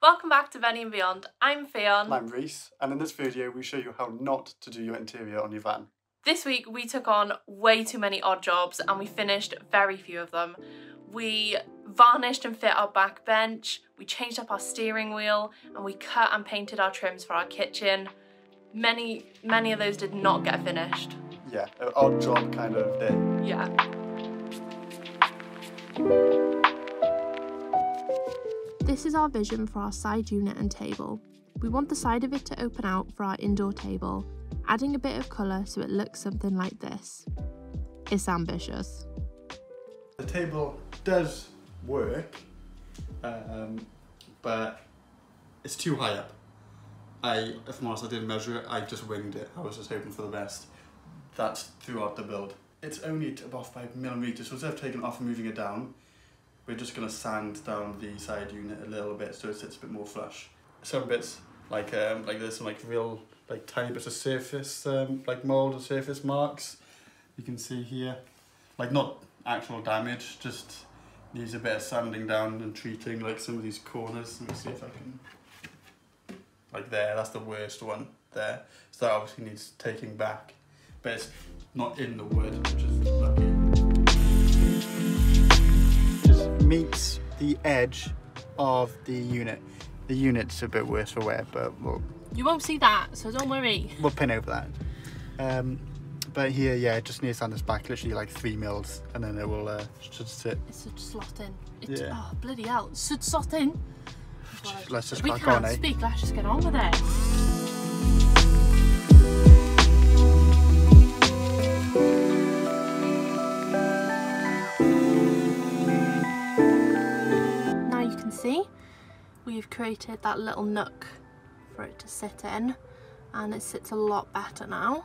Welcome back to Benny and Beyond. I'm Fionn. I'm Reese, and in this video we show you how not to do your interior on your van. This week we took on way too many odd jobs and we finished very few of them. We varnished and fit our back bench, we changed up our steering wheel, and we cut and painted our trims for our kitchen. Many of those did not get finished. Yeah, an odd job kind of day. Yeah. This is our vision for our side unit and table. We want the side of it to open out for our indoor table, adding a bit of colour so it looks something like this. It's ambitious. The table does work, but it's too high up. If I'm honest, I didn't measure it, I just winged it. I was just hoping for the best. That's throughout the build. It's only about 5mm, so instead of taking it off and moving it down, we're just going to sand down the side unit a little bit so it sits a bit more flush. Some bits like there's some real tiny bits of surface mold or surface marks you can see here, not actual damage, just needs a bit of sanding down and treating some of these corners. Let me see if I can, there, that's the worst one there, so that obviously needs taking back, but it's not in the wood, which is lucky. Meets the edge of the unit. The unit's a bit worse for wear, but You won't see that, so don't worry. We'll pin over that. But here, yeah, it just needs to sand this back, literally 3 mils, and then it will should sit. It should slot in. Yeah. Oh, bloody hell, it should slot in. Let's just We crack can't on, eh? speak, let's just get on with it. We've created that little nook for it to sit in, and it sits a lot better now.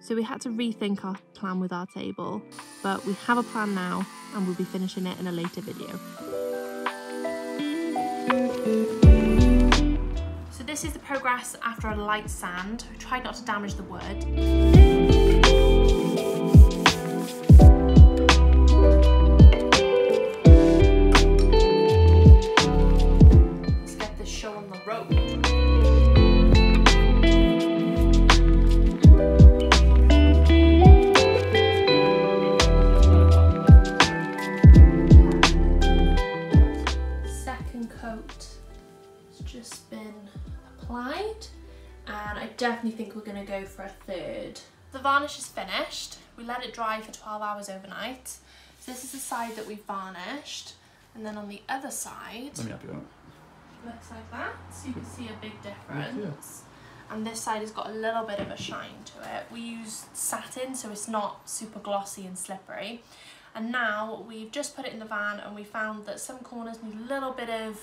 So we had to rethink our plan with our table, but we have a plan now and we'll be finishing it in a later video. So this is the progress after a light sand. We tried not to damage the wood. And I definitely think we're going to go for a third. The varnish is finished. We let it dry for 12 hours overnight. So this is the side that we varnished, and then on the other side, let me help you out. Looks like that. So you can see a big difference. And this side has got a little bit of a shine to it. We used satin, so it's not super glossy and slippery. And now we've just put it in the van, and we found that some corners need a little bit of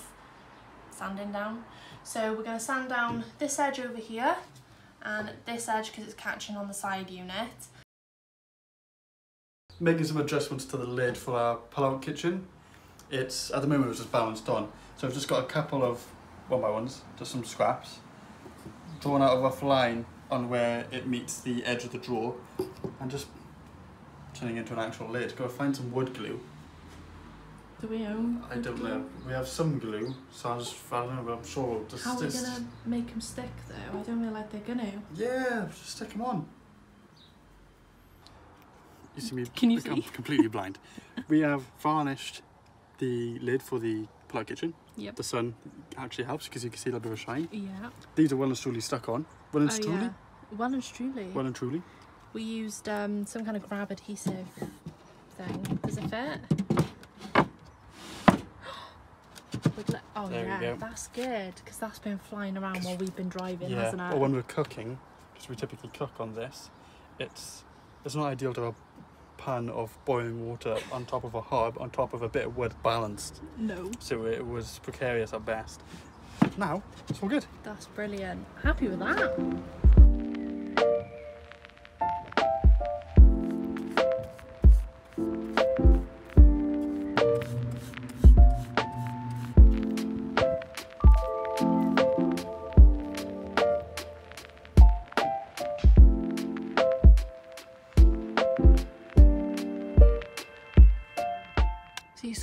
sanding down. So we're going to sand down this edge over here and this edge because it's catching on the side unit. Making some adjustments to the lid for our pull-out kitchen. It's at the moment it's just balanced on, so I've just got a couple of 1x1s, just some scraps, drawn out a rough line on where it meets the edge of the drawer, and just turning it into an actual lid. Got to find some wood glue. Do we own? I don't know. We have some glue, so I don't know, but I'm sure we'll just... How are we going to make them stick though? I don't feel like they're going to. Yeah, just stick them on. You see me? Can you I'm see? completely blind. We have varnished the lid for the pull-out kitchen. Yep. The sun actually helps because you can see a little bit of a shine. Yeah. These are well and truly stuck on. Well and truly? Yeah. Well and truly. Well and truly. We used some kind of grab adhesive thing. Does it fit? Oh There yeah, we go. that's good, because that's been flying around while we've been driving, Yeah, hasn't it? or when we're cooking, because we typically cook on this, it's not ideal to have a pan of boiling water on top of a hob, on top of a bit of wood balanced. No. So it was precarious at best. Now, it's all good. That's brilliant. Happy with that.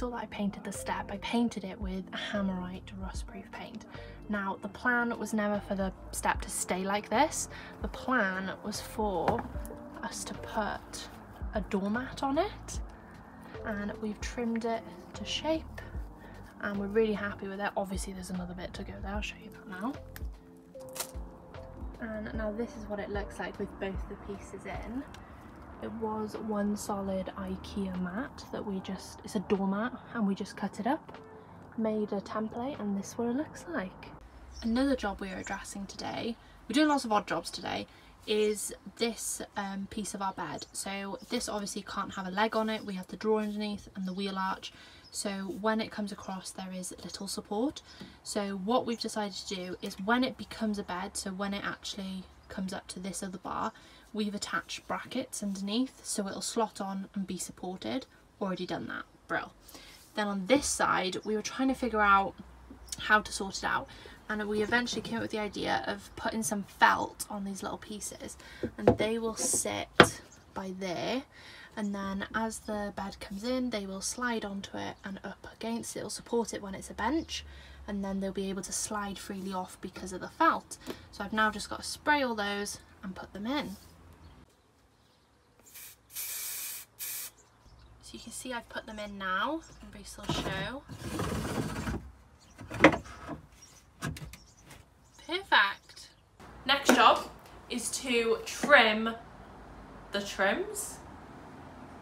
saw that I painted the step. I painted it with a Hammerite rust-proof paint. Now, the plan was never for the step to stay like this. The plan was for us to put a doormat on it, and we've trimmed it to shape, and we're really happy with it. Obviously, there's another bit to go there. I'll show you that now. And now this is what it looks like with both the pieces in. It was one solid IKEA mat that it's a doormat, and we just cut it up, made a template, and this is what it looks like. Another job we are addressing today, we're doing lots of odd jobs today, is this piece of our bed. So this obviously can't have a leg on it, we have the drawer underneath and the wheel arch, so when it comes across there is little support. So what we've decided to do is when it becomes a bed, so when it actually comes up to this other bar, we've attached brackets underneath so it'll slot on and be supported. Already done that, brill. Then on this side we were trying to figure out how to sort it out, and we eventually came up with the idea of putting some felt on these little pieces, and they will sit by there, and then as the bed comes in they will slide onto it and up against it. It'll support it when it's a bench, and then they'll be able to slide freely off because of the felt. So I've now just got to spray all those and put them in. So you can see I've put them in now, and Reese will show. Perfect. Next job is to trim the trims.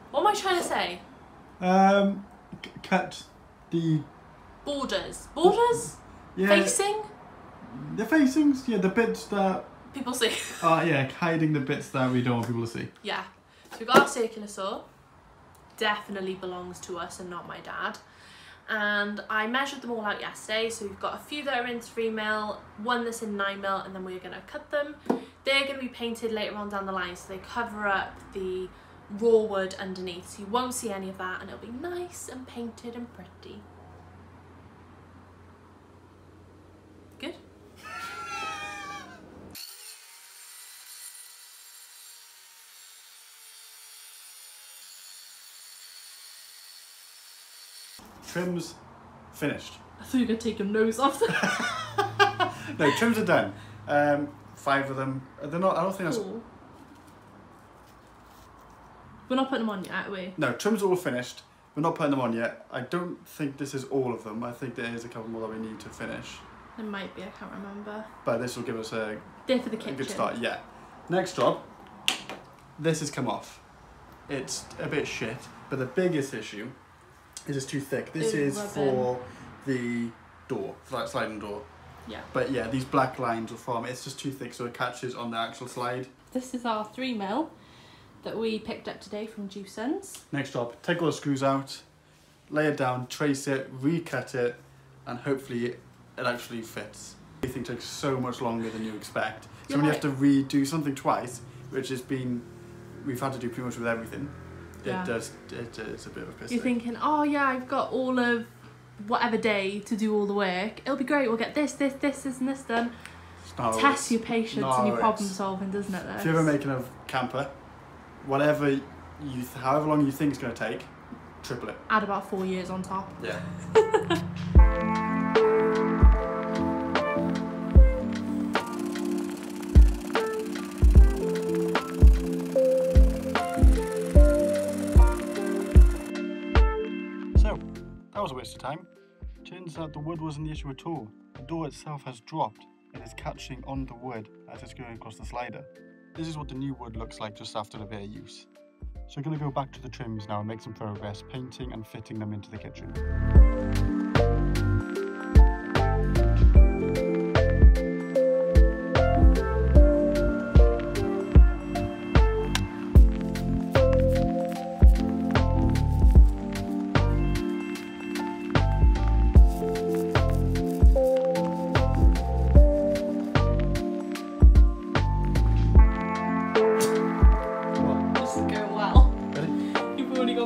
What am I trying to say? Cut the borders. Borders? Yeah. Facing? The facings, yeah, the bits that people see. yeah, hiding the bits that we don't want people to see. Yeah. So we've got our circular saw. Definitely belongs to us and not my dad. And I measured them all out yesterday, so we've got a few that are in 3mm, one that's in 9mm, and then we're going to cut them. They're going to be painted later on down the line, so they cover up the raw wood underneath, so you won't see any of that, and it'll be nice and painted and pretty. Good? Trims finished. I thought you were going to take your nose off. No, trims are done. 5 of them. They're not. I don't think that's. Cool. We're not putting them on yet, are we? No, trims are all finished. We're not putting them on yet. I don't think this is all of them. I think there is a couple more that we need to finish. It might be. I can't remember. But this will give us a They're for the kitchen. good start. Yeah. Next job. This has come off. It's a bit shit, but the biggest issue is it's too thick. This is for the door, for that sliding door. Yeah. But yeah, these black lines will form. It's just too thick, so it catches on the actual slide. This is our 3mm that we picked up today from Juicens. Next job, take all the screws out, lay it down, trace it, recut it, and hopefully it actually fits. Everything takes so much longer than you expect. So when you have to redo something twice, which has been, we've had to do pretty much with everything, Yeah. it's a bit of a piss. You're thinking, oh yeah, I've got all of whatever day to do all the work. It'll be great, we'll get this, and this done. Tests your patience and your problem solving, doesn't it? If you're ever making a camper, whatever however long you think it's going to take, triple it. Add about 4 years on top. Yeah. So, that was a waste of time. Turns out the wood wasn't the issue at all. The door itself has dropped and is catching on the wood as it's going across the slider. This is what the new wood looks like just after a bit of use. So we're going to go back to the trims now and make some progress, painting and fitting them into the kitchen.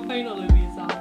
Paint all over yourself.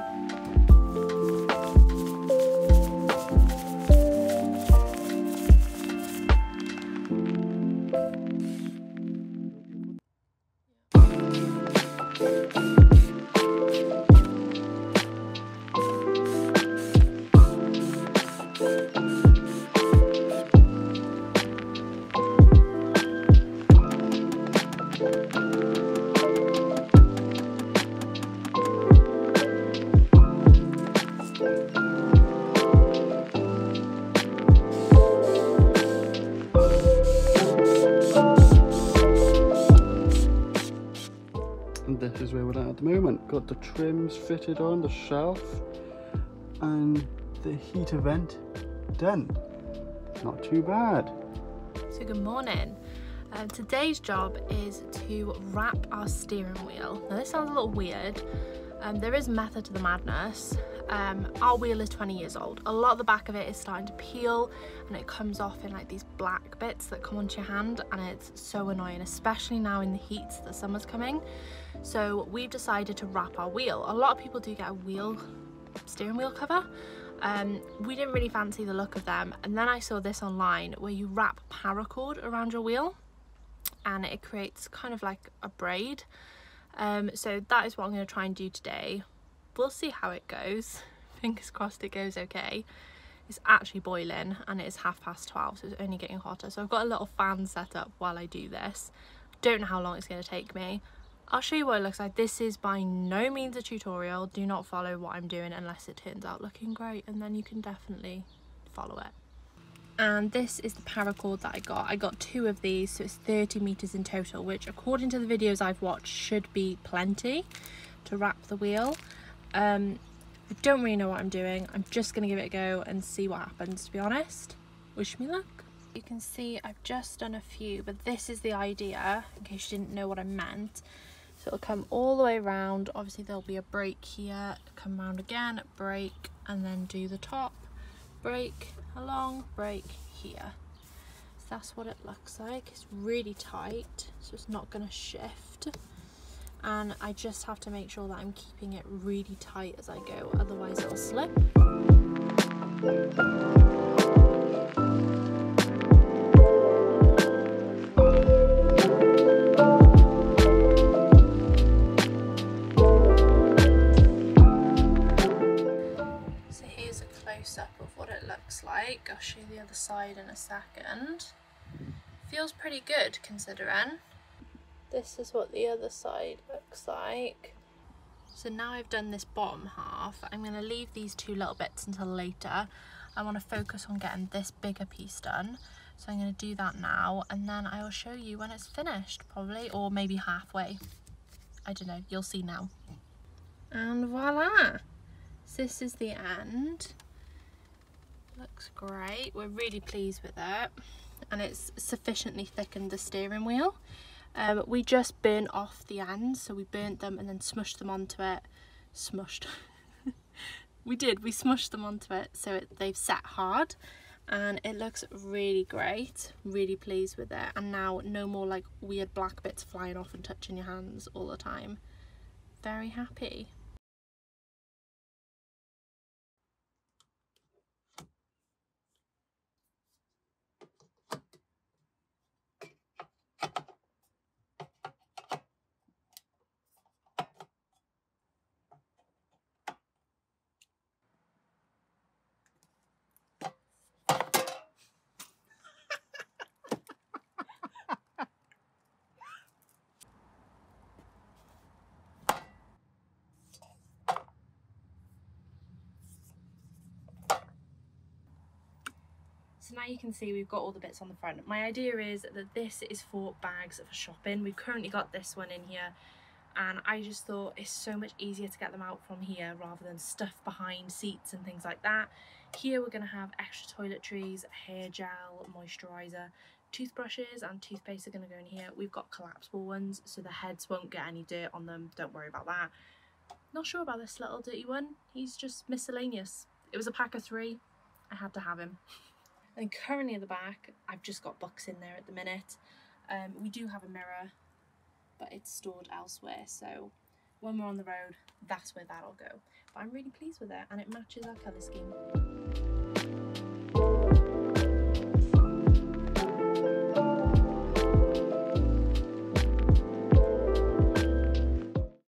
moment. Got the trims fitted on, the shelf, and the heater vent done. Not too bad. So good morning. Today's job is to wrap our steering wheel. Now this sounds a little weird. There is method to the madness. Our wheel is 20 years old. A lot of the back of it is starting to peel and it comes off in like these black bits that come onto your hand, and it's so annoying, especially now in the heat, the summer's coming. So we've decided to wrap our wheel. A lot of people do get a steering wheel cover. We didn't really fancy the look of them, and then I saw this online where you wrap paracord around your wheel and it creates kind of like a braid. So that is what I'm going to try and do today. We'll see how it goes. Fingers crossed it goes okay. It's actually boiling and it is 12:30, so it's only getting hotter. So I've got a little fan set up while I do this. Don't know how long it's going to take me. I'll show you what it looks like. This is by no means a tutorial. Do not follow what I'm doing unless it turns out looking great, and then you can definitely follow it. And this is the paracord that I got. I got 2 of these, so it's 30 meters in total, which according to the videos I've watched should be plenty to wrap the wheel. I don't really know what I'm doing. I'm just gonna give it a go and see what happens, to be honest. Wish me luck. You can see I've just done a few, but this is the idea, in case you didn't know what I meant. So it'll come all the way around. Obviously there'll be a break here, come around again, break, and then do the top, break, along, break here. So that's what it looks like. It's really tight, so it's not gonna shift. And I just have to make sure that I'm keeping it really tight as I go, otherwise it'll slip. So here's a close-up of what it looks like. I'll show you the other side in a second. Feels pretty good considering. This is what the other side looks like. So now I've done this bottom half, I'm going to leave these 2 little bits until later. I want to focus on getting this bigger piece done. So I'm going to do that now, and then I will show you when it's finished, probably, or maybe halfway. I don't know, you'll see now. And voila! So this is the end. Looks great. We're really pleased with it. And it's sufficiently thickened the steering wheel. We just burnt off the ends, so we burnt them and then smushed them onto it. Smushed. We smushed them onto it so they've set hard, and it looks really great. Really pleased with it. And now no more like weird black bits flying off and touching your hands all the time. Very happy. So now you can see we've got all the bits on the front. My idea is that this is for bags for shopping. We've currently got this one in here, and I just thought it's so much easier to get them out from here rather than stuff behind seats and things like that. Here we're going to have extra toiletries, hair gel, moisturiser, toothbrushes and toothpaste are going to go in here. We've got collapsible ones so the heads won't get any dirt on them, don't worry about that. Not sure about this little dirty one, he's just miscellaneous. It was a pack of 3, I had to have him. And currently at the back, I've just got books in there at the minute. We do have a mirror, but it's stored elsewhere, so when we're on the road, that's where that'll go. But I'm really pleased with it, and it matches our colour scheme.